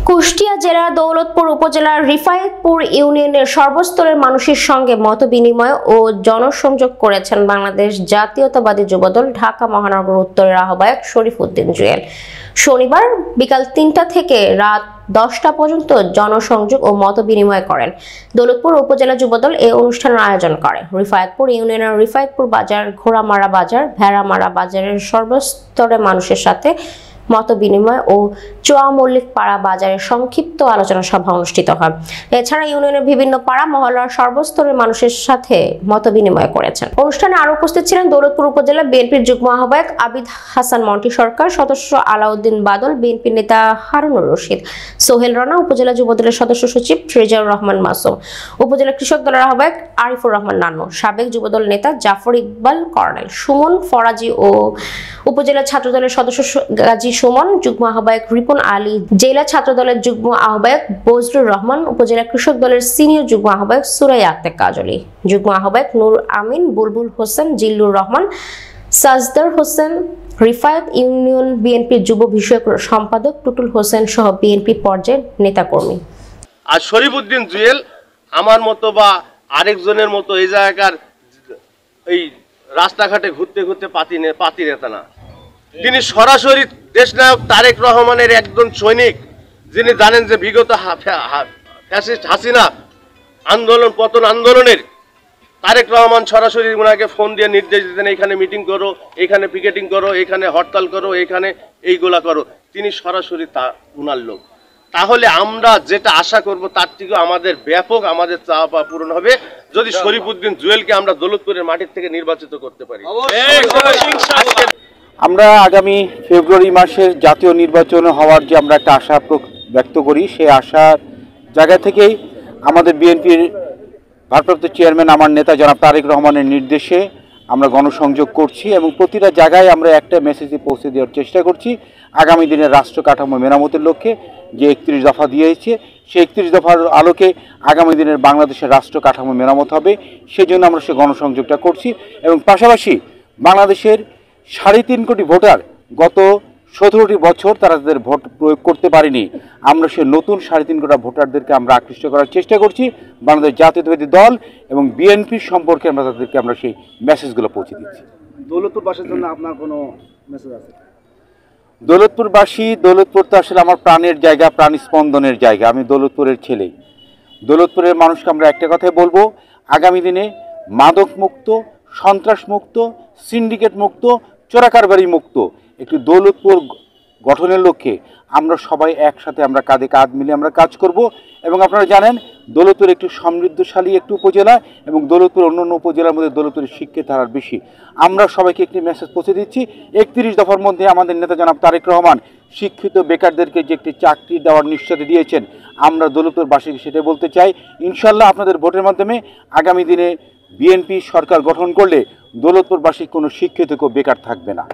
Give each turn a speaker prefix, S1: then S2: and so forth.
S1: কুষ্টিয়া জেলার দৌলতপুর উপজেলার রিফায়েতপুর ইউনিয়নের সর্বস্তরের মানুষের সঙ্গে মতবিনিময় ও জনসংযোগ করেছেন বাংলাদেশ জাতীয়তাবাদী যুবদল ঢাকা মহানগর উত্তরের আহ্বায়ক শরীফ উদ্দিন জুয়েল। শনিবার বিকাল ৩টা থেকে রাত 10টা পর্যন্ত জনসংযোগ ও মতবিনিময় করেন। দৌলতপুর উপজেলা যুবদল এই অনুষ্ঠানের আয়োজন করে। রিফায়েতপুর ইউনিয়নের রিফায়েতপুর বাজার, ঘোড়ামারা বাজার, ভেড়ামারা বাজারের সর্বস্তরের মানুষের সাথে মত বিনিময় ও চোয়া মল্লিক পাড়া বাজারে সংক্ষিপ্ত আলোচনা সভা অনুষ্ঠিত হয়। এছাড়া ইউনিয়নের বিভিন্ন পাড়া মহল্লার সর্বস্তরের মানুষের সাথে মত বিনিময় করেছেন। অনুষ্ঠানে আরো উপস্থিত ছিলেন দৌলতপুর উপজেলা বিএনপির যুগ্ম আহ্বায়ক আবিদ হাসান মন্টি সরকার, সদস্য আলাউদ্দিন বাদল, বিএনপি নেতা হারুনুর রশিদ, সোহেল রানা, উপজেলা যুবদলের সদস্য সচিব রেজাউর রহমান মাসুম, উপজেলা কৃষক দলের আহ্বায়ক আরিফুর রহমান নান্নু, সাবেক যুবদল নেতা জাফর ইকবাল কর্নেল, সুমন ফরাজি ও উপজেলা ছাত্রদলের সদস্য গাজী সুমন, যুগ্ম আহ্বায়ক রিপন আলী, জেলা ছাত্রদলের যুগ্ম আহ্বায়ক বজলুর রহমান, উপজেলা কৃষক দলের সিনিয়র যুগ্ম আহ্বায়ক সুরাইয়া আক্তার কাজলী, যুগ্ম আহ্বায়ক নূর আমিন, বুলবুল হোসেন, জিল্লুর রহমান, সাজদার হোসেন, রিফায়েত ইউনিয়ন বিএনপির যুব বিষয়ক সম্পাদক টুটুল হোসেন সহ বিএনপি পর্যায়ের নেতাকর্মী।
S2: আর শরীফ উদ্দিন জুয়েল আমার মতো বা আরেকজনের মতো এই জায়গার এই রাস্তাঘাটে ঘুরতে ঘুরতে পাতি নেতা না। তিনি সরাসরি দেশনায়ক তারেক রহমানের একজন সৈনিক, যিনি জানেন যে বিগত ফ্যাসিস্ট হাসিনা পতন আন্দোলনের তারেক রহমান সরাসরি ওনাকে ফোন দিয়ে নির্দেশ দিতেন, এখানে মিটিং করো, এখানে পিকেটিং করো, এখানে হরতাল করো, এখানে এইগুলা করো। তিনি সরাসরি উনার লোক। তাহলে আমরা যেটা আশা করব তার থেকেও আমাদের ব্যাপক আমাদের চাওয়া পাওয়া পূরণ হবে যদি শরীফ উদ্দিন জুয়েলকে আমরা দৌলতপুরের মাটির থেকে নির্বাচিত করতে পারি।
S3: আমরা আগামী ফেব্রুয়ারি মাসের জাতীয় নির্বাচন হওয়ার যে আমরা একটা আশা ব্যক্ত করি, সেই আশার জায়গা থেকেই আমাদের বিএনপির ভারপ্রাপ্ত চেয়ারম্যান আমার নেতা জনাব তারেক রহমানের নির্দেশে আমরা গণসংযোগ করছি এবং প্রতিটা জায়গায় আমরা একটা মেসেজে পৌঁছে দেওয়ার চেষ্টা করছি। আগামী দিনের রাষ্ট্র কাঠামো মেরামতের লক্ষ্যে যে 31 দফা দিয়েছে, সেই 31 দফার আলোকে আগামী দিনের বাংলাদেশের রাষ্ট্র কাঠামো মেরামত হবে, সেজন্য আমরা সে গণসংযোগটা করছি। এবং পাশাপাশি বাংলাদেশের 3.5 কোটি ভোটার গত 17টি বছর তারা তাদের ভোট প্রয়োগ করতে পারেনি, আমরা সে নতুন 3.5 কোটি ভোটারদেরকে আমরা আকৃষ্ট করার চেষ্টা করছি। বাংলাদেশ জাতীয়তাবাদী দল এবং বিএনপির সম্পর্কে আমরা তাদেরকে আমরা সেই মেসেজগুলো পৌঁছে দিচ্ছি।
S4: দৌলতপুরবাসীর জন্য আপনার কোনো মেসেজ আছে?
S3: দৌলতপুরবাসী, দৌলতপুর তো আসলে আমার প্রাণের জায়গা, প্রাণ স্পন্দনের জায়গা। আমি দৌলতপুরের ছেলে। দৌলতপুরের মানুষকে আমরা একটা কথাই বলবো, আগামী দিনে মাদক মুক্ত, সন্ত্রাস মুক্ত, সিন্ডিকেট মুক্ত, চোরাকারবারি মুক্ত একটি দৌলতপুর গঠনের লক্ষ্যে আমরা সবাই একসাথে আমরা কাঁধে কাঁধ মিলে আমরা কাজ করব। এবং আপনারা জানেন দৌলতপুর একটি সমৃদ্ধশালী একটি উপজেলা এবং দৌলতপুর অন্যান্য উপজেলার মধ্যে দৌলতপুরের শিক্ষিত হার বেশি। আমরা সবাইকে একটি মেসেজ পৌঁছে দিচ্ছি, 31 দফার মধ্যে আমাদের নেতা জনাব তারেক রহমান শিক্ষিত বেকারদেরকে যে একটি চাকরি দেওয়ার নিশ্চয়তা দিয়েছেন, আমরা দৌলতপুরবাসীকে সেটাই বলতে চাই। ইনশাল্লাহ আপনাদের ভোটের মাধ্যমে আগামী দিনে বিএনপি সরকার গঠন করলে দৌলতপুরবাসী কোনো শিক্ষিত কেউ বেকার থাকবে না।